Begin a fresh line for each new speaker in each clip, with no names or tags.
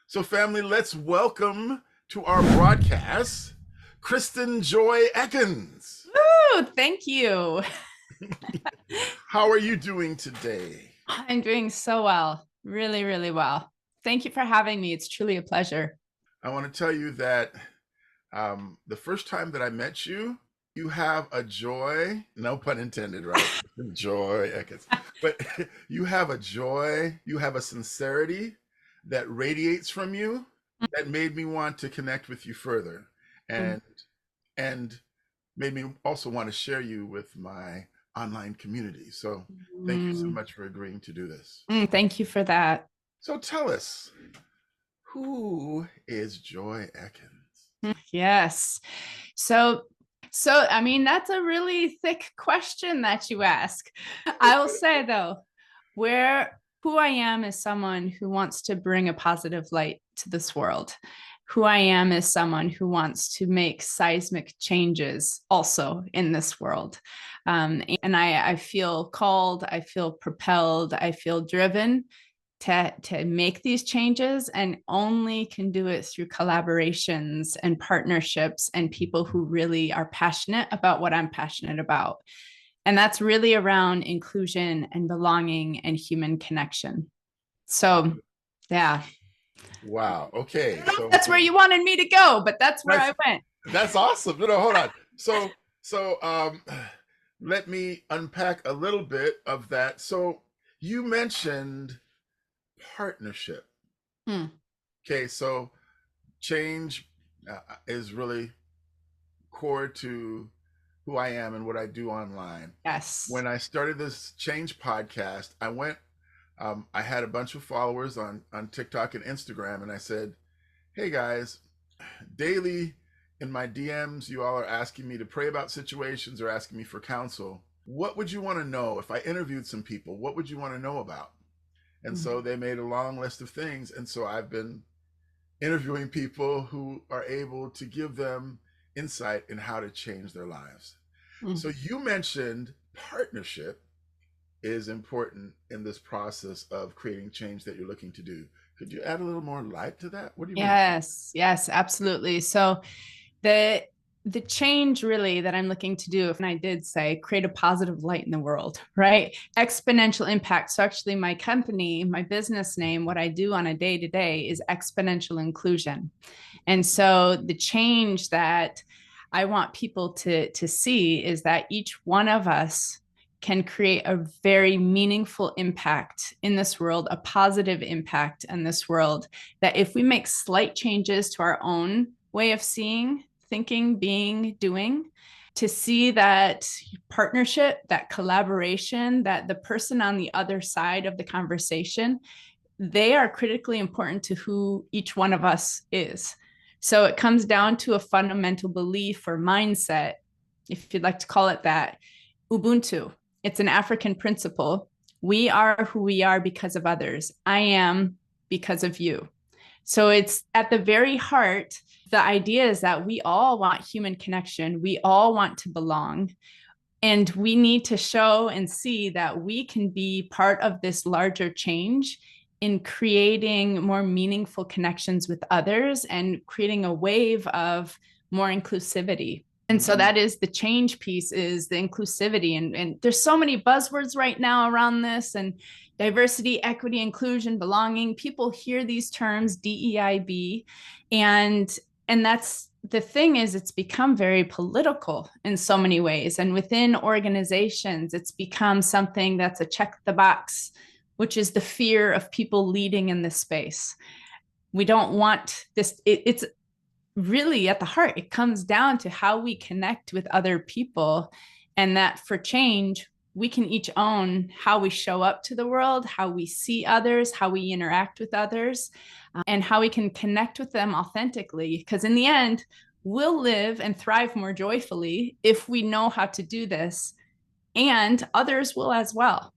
So, family, let's welcome to our broadcast, Kristin Joy Ekins.
Oh, thank you.
How are you doing today?
I'm doing so well. Really, really well. Thank you for having me. It's truly a pleasure.
I want to tell you that the first time that I met you, you have a joy, no pun intended, right? Joy Ekins. But you have a joy, you have a sincerity that radiates from you that made me want to connect with you further. And and made me also want to share you with my online community. So thank you so
Mm,
much for agreeing to do this.
Thank you for that.
So tell us, who is Joy Ekins?
Yes. So I mean, that's a really thick question that you ask. I will say though, who I am is someone who wants to bring a positive light to this world. Who I am is someone who wants to make seismic changes also in this world. And I feel called, I feel propelled, I feel driven to make these changes, and only can do it through collaborations and partnerships and people who really are passionate about what I'm passionate about. And that's really around inclusion and belonging and human connection. So, yeah.
Wow. Okay.
That's where you wanted me to go, but that's where
that's
I went.
that's awesome. No, hold on. So let me unpack a little bit of that. So you mentioned partnership.
Hmm.
Okay, so change is really core to who I am and what I do online.
Yes.
When I started this change podcast, I had a bunch of followers on TikTok and Instagram, and I said, hey guys, daily in my DMs, you all are asking me to pray about situations or asking me for counsel. What would you want to know? If I interviewed some people, what would you want to know about? And so they made a long list of things. And so I've been interviewing people who are able to give them insight in how to change their lives. So you mentioned partnership is important in this process of creating change that you're looking to do. Could you add a little more light to that? What do you mean?
Yes, absolutely. So the the change really that I'm looking to do, and I did say create a positive light in the world, right? Exponential impact. So actually my company, my business name, what I do on a day to day is Exponential Inclusion. And so the change that I want people to see is that each one of us can create a very meaningful impact in this world, a positive impact in this world, that if we make slight changes to our own way of seeing, thinking, being, doing, to see that partnership, that collaboration, that the person on the other side of the conversation, they are critically important to who each one of us is. So it comes down to a fundamental belief or mindset, if you'd like to call it that. Ubuntu. It's an African principle. We are who we are because of others. I am because of you. So it's at the very heart. The idea is that we all want human connection. We all want to belong. And we need to show and see that we can be part of this larger change in creating more meaningful connections with others and creating a wave of more inclusivity. And so that is the change piece, is the inclusivity. And there's so many buzzwords right now around this, and diversity, equity, inclusion, belonging. People hear these terms, DEIB, and that's the thing, is it's become very political in so many ways. And within organizations, it's become something that's a check the box, which is the fear of people leading in this space. We don't want this. It's really at the heart, it comes down to how we connect with other people. And that for change, we can each own how we show up to the world, how we see others, how we interact with others, and how we can connect with them authentically. Because in the end, we'll live and thrive more joyfully if we know how to do this, and others will as well.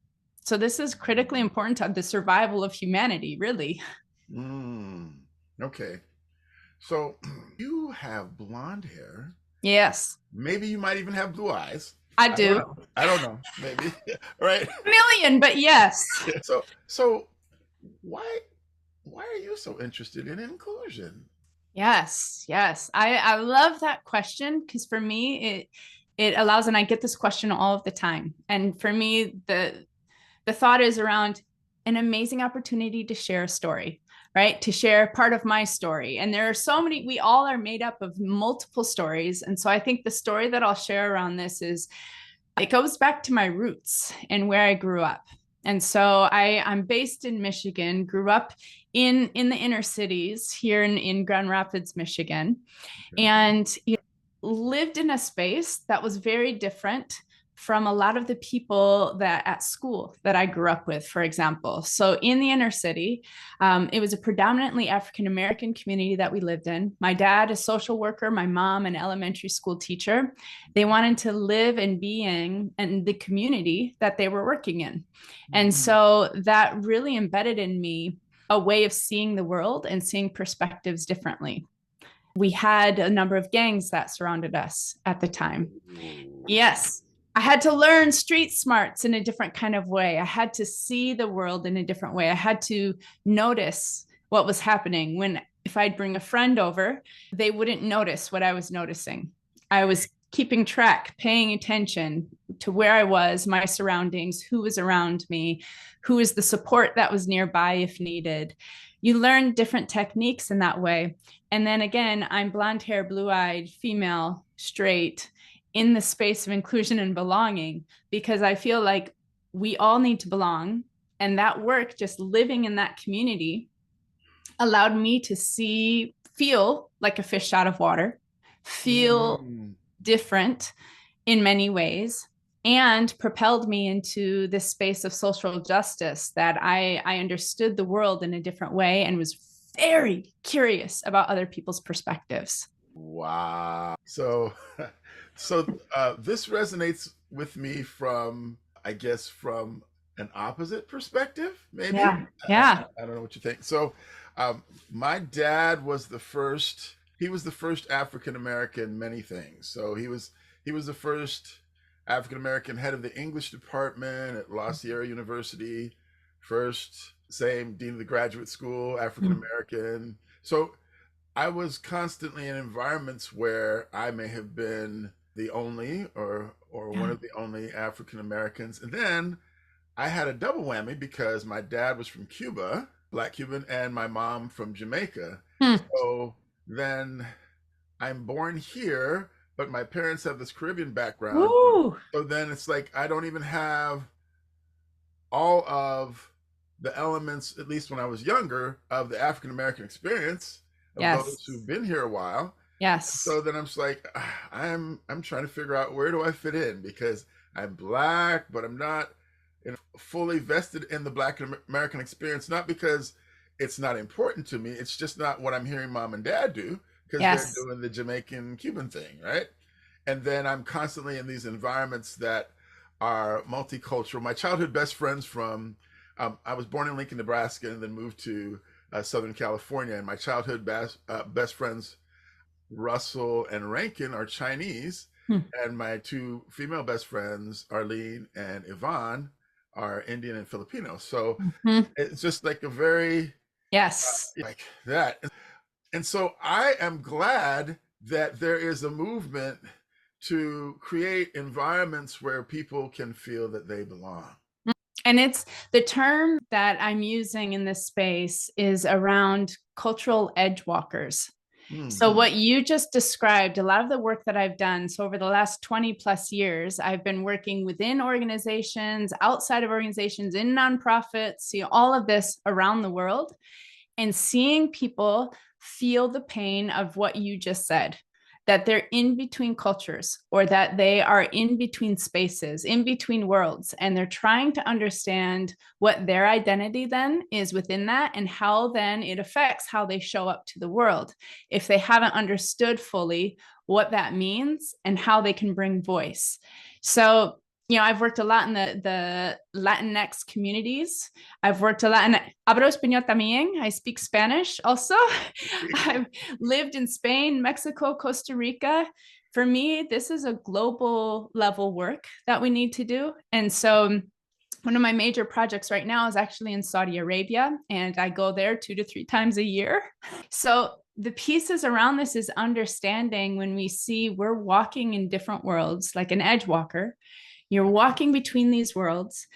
So this is critically important to the survival of humanity, really.
Okay. So you have blonde hair.
Yes,
Maybe you might even have blue eyes.
I
I don't
do.
know. I don't know. Maybe. Right.
A million, but yes.
So why why are you so interested in inclusion?
Yes, yes. I love that question because for me it allows, and I get this question all of the time. And for me, the thought is around an amazing opportunity to share a story, right? To share part of my story. And there are so many, we all are made up of multiple stories. And so I think the story that I'll share around this is it goes back to my roots and where I grew up. And so I'm based in Michigan, grew up in the inner cities here in Grand Rapids, Michigan,
Okay.
and lived in a space that was very different from a lot of the people that at school that I grew up with, for example. So in the inner city, it was a predominantly African American community that we lived in. My dad, a social worker, my mom, an elementary school teacher. They wanted to live and be in the community that they were working in. And so that really embedded in me a way of seeing the world and seeing perspectives differently. We had a number of gangs that surrounded us at the time. Yes. I had to learn street smarts in a different kind of way. I had to see the world in a different way. I had to notice what was happening. When if I'd bring a friend over, they wouldn't notice what I was noticing. I was keeping track, paying attention to where I was, my surroundings, who was around me, who was the support that was nearby if needed. You learn different techniques in that way. And then again, I'm blonde hair, blue eyed, female, straight, in the space of inclusion and belonging, because I feel like we all need to belong. And that work, just living in that community, allowed me to feel like a fish out of water, feel
Mm.
different in many ways, and propelled me into this space of social justice that I understood the world in a different way and was very curious about other people's perspectives.
Wow. So, this resonates with me from, I guess, from an opposite perspective, maybe.
Yeah. Yeah.
I don't know what you think. So, my dad was the first. He was the first African American many things. So he was the first African American head of the English department at La Sierra University. First, same dean of the graduate school, African American. So I was constantly in environments where I may have been the only or one
Yeah.
of the only African Americans. And then I had a double whammy because my dad was from Cuba, black Cuban, and my mom from Jamaica.
Hmm.
So then I'm born here, but my parents have this Caribbean background.
Woo.
So then it's like I don't even have all of the elements, at least when I was younger, of the African American experience of those
Yes.
who've been here a while.
Yes.
So then I'm just like, I'm trying to figure out where do I fit in because I'm black, but I'm not fully vested in the Black American experience. Not because it's not important to me. It's just not what I'm hearing mom and dad do because they're
Yes.
doing the Jamaican Cuban thing, right? And then I'm constantly in these environments that are multicultural. My childhood best friends from I was born in Lincoln, Nebraska, and then moved to Southern California. And my childhood best friends, Russell and Rankin, are Chinese.
Hmm.
And my two female best friends, Arlene and Yvonne, are Indian and Filipino. So
Mhm.
it's just like a very,
Yes.
like that. And so I am glad that there is a movement to create environments where people can feel that they belong.
And it's the term that I'm using in this space is around cultural edge walkers. So,
Mm-hmm.
what you just described, a lot of the work that I've done, so over the last 20 plus years, I've been working within organizations, outside of organizations, in nonprofits, all of this around the world, and seeing people feel the pain of what you just said, that they're in between cultures or that they are in between spaces, in between worlds, and they're trying to understand what their identity then is within that and how then it affects how they show up to the world if they haven't understood fully what that means and how they can bring voice. So I've worked a lot in the Latinx communities. I've worked a lot in Hablo español también. I speak Spanish also. I've lived in Spain, Mexico, Costa Rica. For me, this is a global level work that we need to do. And so one of my major projects right now is actually in Saudi Arabia, and I go there 2 to 3 times a year. So the pieces around this is understanding when we see we're walking in different worlds, like an edge walker, you're walking between these worlds.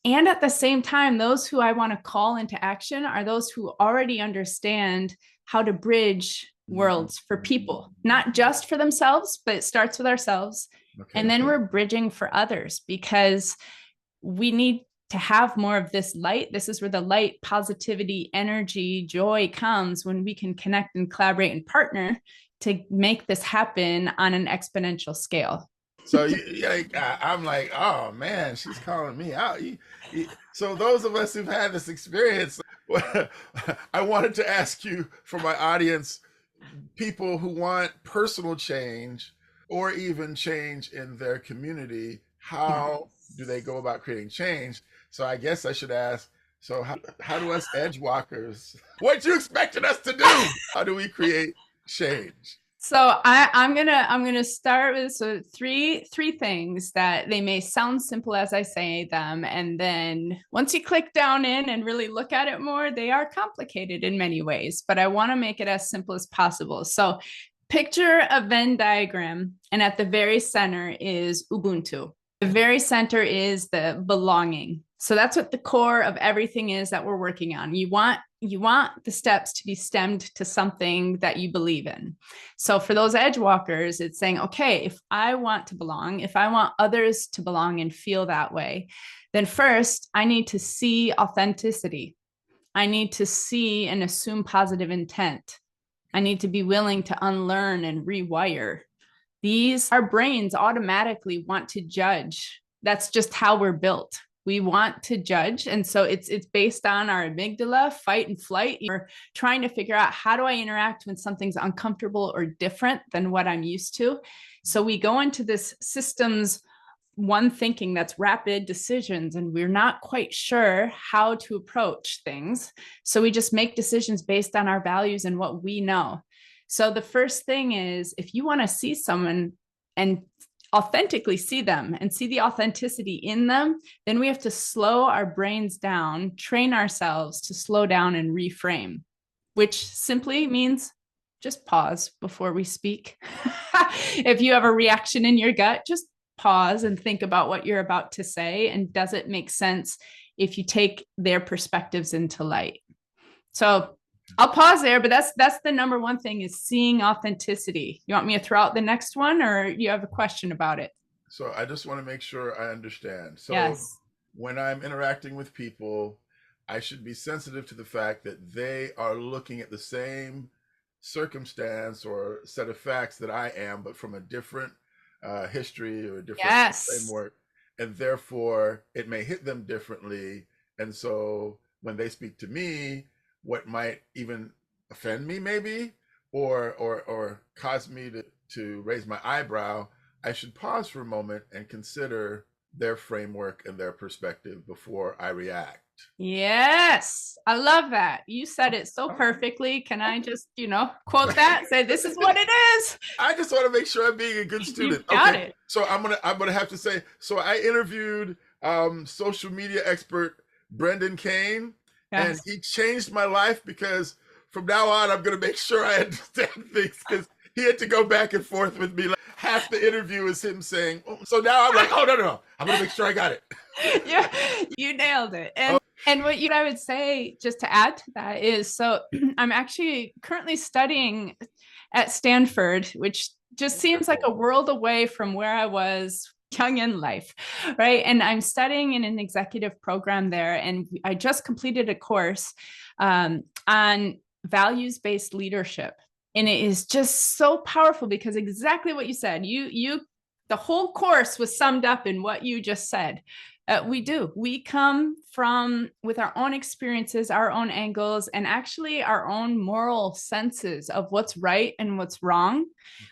And at the same time, those who I want to call into action are those who already understand how to bridge worlds for people, not just for themselves, but it starts with ourselves. Okay. And then we're bridging for others, because we need to have more of this light. This is where the light, positivity, energy, joy comes, when we can connect and collaborate and partner to make this happen on an exponential scale.
So I'm like, oh man, she's calling me out. So those of us who've had this experience, I wanted to ask you, for my audience, people who want personal change or even change in their community, how do they go about creating change? So I guess I should ask, so how do us edge walkers, what you expected us to do? How do we create change?
So I'm gonna start with three things that they may sound simple as I say them, and then once you click down in and really look at it more, they are complicated in many ways, but I want to make it as simple as possible. So picture a Venn diagram, and at the very center is Ubuntu. The very center is the belonging. So that's what the core of everything is that we're working on. You want the steps to be stemmed to something that you believe in. So for those edge walkers, it's saying, okay, if I want to belong, if I want others to belong and feel that way, then first I need to see authenticity. I need to see and assume positive intent. I need to be willing to unlearn and rewire. Our brains automatically want to judge. That's just how we're built. We want to judge. And so it's based on our amygdala, fight and flight. We're trying to figure out, how do I interact when something's uncomfortable or different than what I'm used to? So we go into this systems one thinking that's rapid decisions, and we're not quite sure how to approach things. So we just make decisions based on our values and what we know. So the first thing is, if you want to see someone and authentically see them and see the authenticity in them, then we have to slow our brains down, train ourselves to slow down and reframe, which simply means just pause before we speak. If you have a reaction in your gut, just pause and think about what you're about to say. And does it make sense if you take their perspectives into light? So I'll pause there, but that's the number one thing, is seeing authenticity. You want me to throw out the next one, or you have a question about it?
So I just want to make sure I understand. So
yes.
When I'm interacting with people, I should be sensitive to the fact that they are looking at the same circumstance or set of facts that I am, but from a different history or a different framework. And therefore, it may hit them differently. And so when they speak to me, what might even offend me maybe, or cause me to raise my eyebrow, I should pause for a moment and consider their framework and their perspective before I react.
Yes, I love that. You said it so perfectly. Can I just, quote that? Say, this is what it is.
I just want to make sure I'm being a good student.
You got it.
So I'm gonna have to say, so I interviewed social media expert Brendan Kane. Yes. And he changed my life, because from now on, I'm going to make sure I understand things, because he had to go back and forth with me. Like, half the interview is him saying, oh. So now I'm like, oh, no. I'm going to make sure I got it.
Yeah, you nailed it. And what I would say, just to add to that, is, so I'm actually currently studying at Stanford, which just seems like a world away from where I was young in life, right? And I'm studying in an executive program there, and I just completed a course on values-based leadership, and it is just so powerful, because exactly what you said, the whole course was summed up in what you just said. We come from with our own experiences, our own angles, and actually our own moral senses of what's right and what's wrong.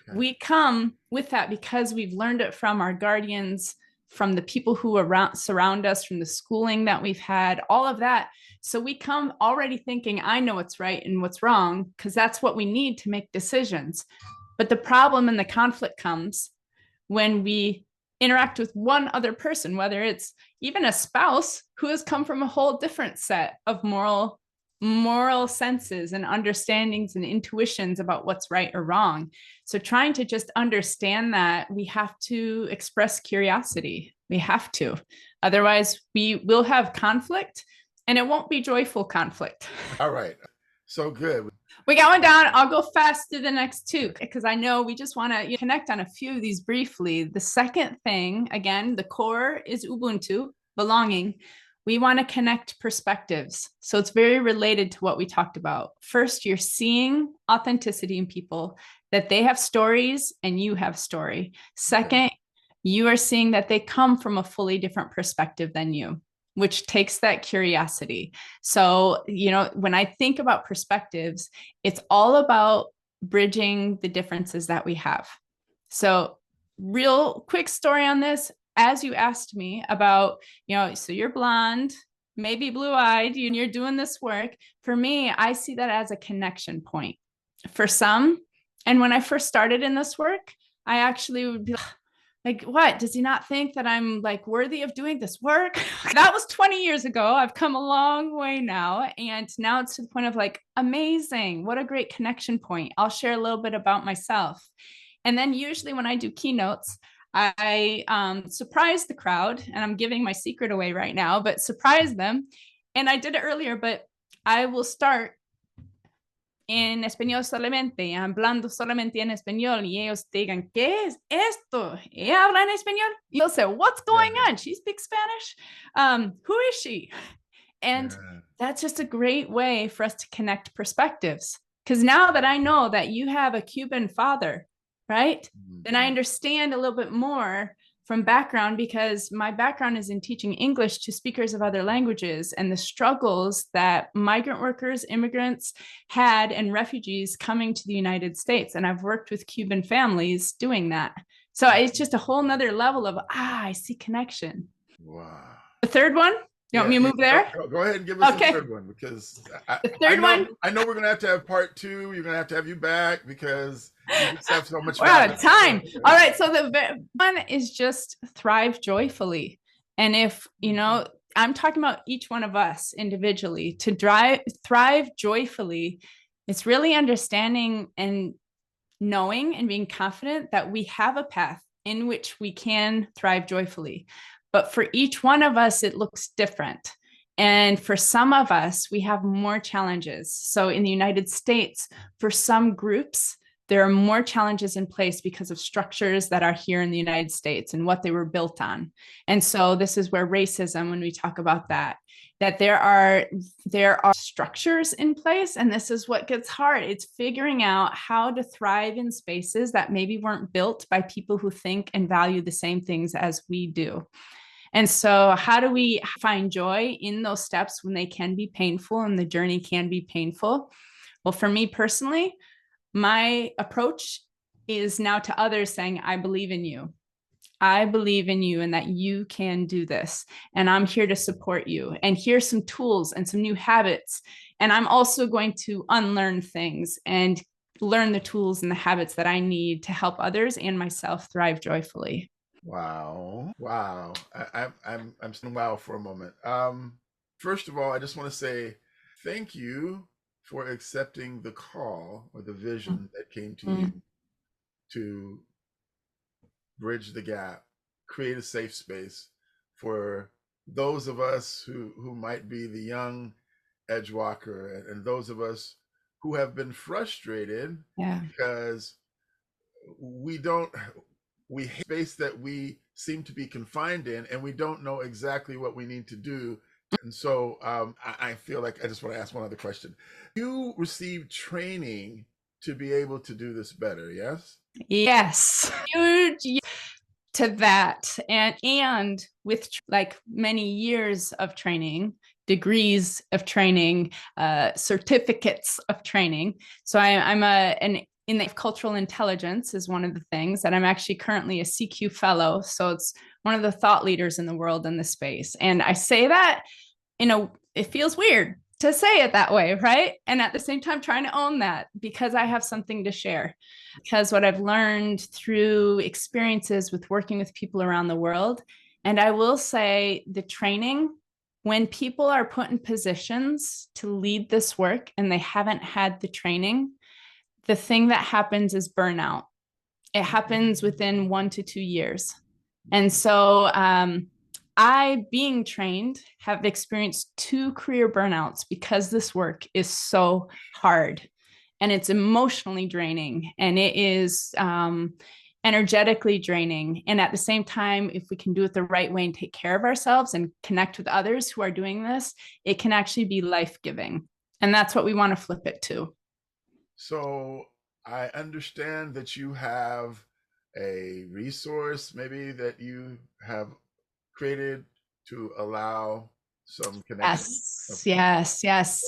Okay. We come with that because we've learned it from our guardians, from the people who surround us, from the schooling that we've had, all of that. So we come already thinking, I know what's right and what's wrong, because that's what we need to make decisions. But the problem and the conflict comes when we interact with one other person, whether it's even a spouse who has come from a whole different set of moral senses and understandings and intuitions about what's right or wrong. So trying to just understand that we have to express curiosity. We have to. Otherwise, we will have conflict, and it won't be joyful conflict.
All right. So good.
We got one down. I'll go fast through the next two because I know we just want to connect on a few of these briefly. The second thing, again, the core is Ubuntu, belonging. We want to connect perspectives. So it's very related to what we talked about. First, you're seeing authenticity in people, that they have stories and you have story. Second, you are seeing that they come from a fully different perspective than you, which takes that curiosity. So, when I think about perspectives, it's all about bridging the differences that we have. So, real quick story on this. As you asked me about, so you're blonde, maybe blue-eyed, and you're doing this work. For me, I see that as a connection point. For some, and when I first started in this work, I actually would be like, what? Does he not think that I'm worthy of doing this work? That was 20 years ago. I've come a long way now. And now it's to the point of amazing. What a great connection point. I'll share a little bit about myself. And then usually when I do keynotes, I surprise the crowd, and I'm giving my secret away right now, but surprise them. And I did it earlier, but I will start en español solamente, hablando solamente en español, y ellos digan, ¿qué es esto? ¿Ella habla en español? You'll say, what's going on? She speaks Spanish? Who is she? And that's just a great way for us to connect perspectives. Because now that I know that you have a Cuban father, right? Then I understand a little bit more from background, because my background is in teaching English to speakers of other languages and the struggles that migrant workers, immigrants had, and refugees coming to the United States. And I've worked with Cuban families doing that. So it's just a whole nother level of, I see connection.
Wow.
The third one? You want me to move there?
Go ahead and give us the third one, because I know we're going to have part 2. You're going to have you back because you just have so much.
We're out of time. All right. So the one is just thrive joyfully. And if, I'm talking about each one of us individually to thrive joyfully, it's really understanding and knowing and being confident that we have a path in which we can thrive joyfully. But for each one of us, it looks different. And for some of us, we have more challenges. So in the United States, for some groups, there are more challenges in place because of structures that are here in the United States and what they were built on. And so this is where racism, when we talk about that there are structures in place. And this is what gets hard. It's figuring out how to thrive in spaces that maybe weren't built by people who think and value the same things as we do. And so how do we find joy in those steps when they can be painful and the journey can be painful? Well, for me personally, my approach is now to others saying, I believe in you. I believe in you and that you can do this. And I'm here to support you. And here's some tools and some new habits. And I'm also going to unlearn things and learn the tools and the habits that I need to help others and myself thrive joyfully.
Wow. I'm saying wow for a moment. First of all, I just want to say thank you for accepting the call or the vision that came to you to bridge the gap, create a safe space for those of us who might be the young edge walker, and those of us who have been frustrated because we hate space that we seem to be confined in, and we don't know exactly what we need to do. And so I feel like I just want to ask one other question. You received training to be able to do this better, yes?
Yes. Huge to that. And with many years of training, degrees of training, certificates of training. So I'm in the cultural intelligence is one of the things that I'm actually currently a CQ fellow. So it's one of the thought leaders in the world in this space. And I say that it feels weird to say it that way, right? And at the same time, trying to own that because I have something to share. Because what I've learned through experiences with working with people around the world, and I will say the training, when people are put in positions to lead this work and they haven't had the training, the thing that happens is burnout. It happens within 1 to 2 years. And so I, being trained, have experienced 2 career burnouts because this work is so hard and it's emotionally draining and it is energetically draining. And at the same time, if we can do it the right way and take care of ourselves and connect with others who are doing this, it can actually be life-giving. And that's what we want to flip it to.
So I understand that you have a resource maybe that you have created to allow some connection.
Yes.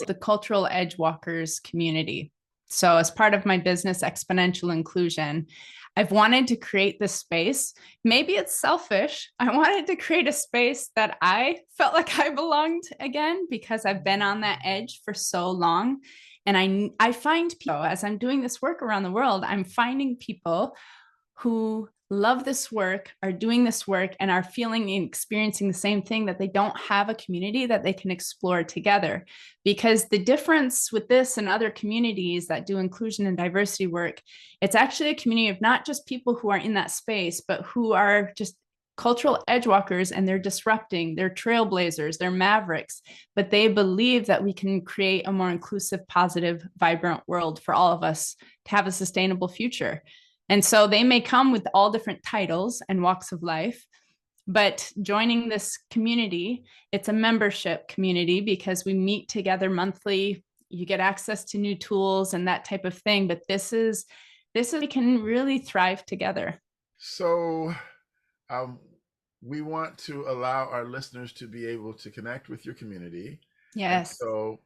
The Cultural Edge Walkers community. So, as part of my business, Exponential Inclusion, I've wanted to create this space. Maybe it's selfish. I wanted to create a space that I felt like I belonged again because I've been on that edge for so long. And I find people, as I'm doing this work around the world, I'm finding people who love this work, are doing this work, and are feeling and experiencing the same thing, that they don't have a community that they can explore together. Because the difference with this and other communities that do inclusion and diversity work, it's actually a community of not just people who are in that space, but who are just cultural edge walkers, and they're disrupting, they're trailblazers, they're mavericks, but they believe that we can create a more inclusive, positive, vibrant world for all of us to have a sustainable future. And so they may come with all different titles and walks of life, but joining this community, it's a membership community because we meet together monthly. You get access to new tools and that type of thing. But this is we can really thrive together.
So we want to allow our listeners to be able to connect with your community.
Yes.
And so,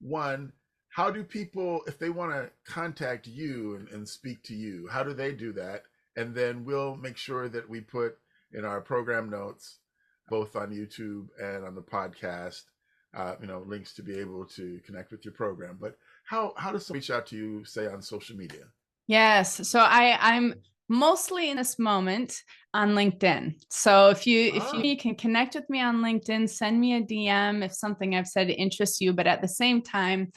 one, how do people, if they want to contact you and speak to you, how do they do that? And then we'll make sure that we put in our program notes, both on YouTube and on the podcast, links to be able to connect with your program. But how does someone reach out to you, say, on social media?
Yes. So I'm mostly in this moment on LinkedIn. So if you can connect with me on LinkedIn, send me a DM if something I've said interests you. But at the same time,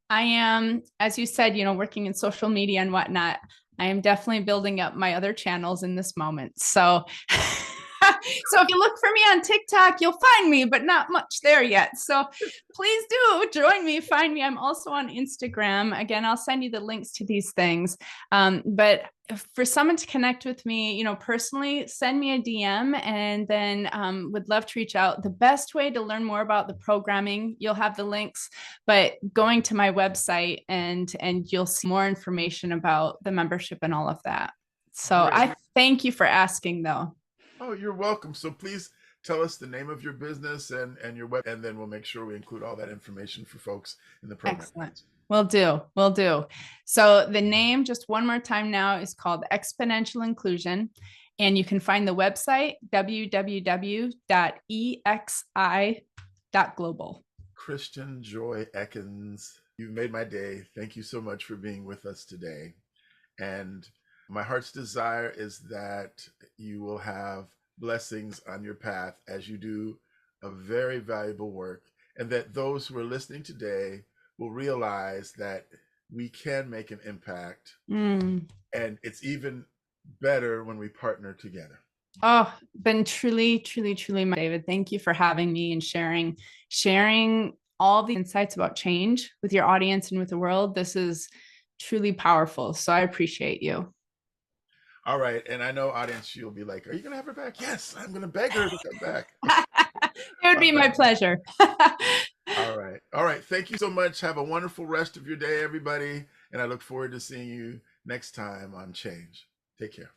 I am, as you said, working in social media and whatnot. I am definitely building up my other channels in this moment. So, so if you look for me on TikTok, you'll find me, but not much there yet. So please do join me, find me. I'm also on Instagram. Again, I'll send you the links to these things. But for someone to connect with me, personally, send me a DM, and then would love to reach out. The best way to learn more about the programming, you'll have the links, but going to my website and you'll see more information about the membership and all of that. So great. I thank you for asking, though.
Oh, you're welcome. So please tell us the name of your business and your web, and then we'll make sure we include all that information for folks in the program.
Excellent. Will do. So the name, just one more time now, is called Exponential Inclusion. And you can find the website, www.exi.global.
Kristin Joy Ekins, you've made my day. Thank you so much for being with us today. And my heart's desire is that you will have blessings on your path as you do a very valuable work, and that those who are listening today will realize that we can make an impact. And it's even better when we partner together.
Oh, been truly, David. Thank you for having me and sharing all the insights about change with your audience and with the world. This is truly powerful. So I appreciate you.
All right. And I know, audience, you'll be like, are you going to have her back? Yes, I'm going to beg her to come back.
It would be my pleasure.
All right. Thank you so much. Have a wonderful rest of your day, everybody. And I look forward to seeing you next time on Change. Take care.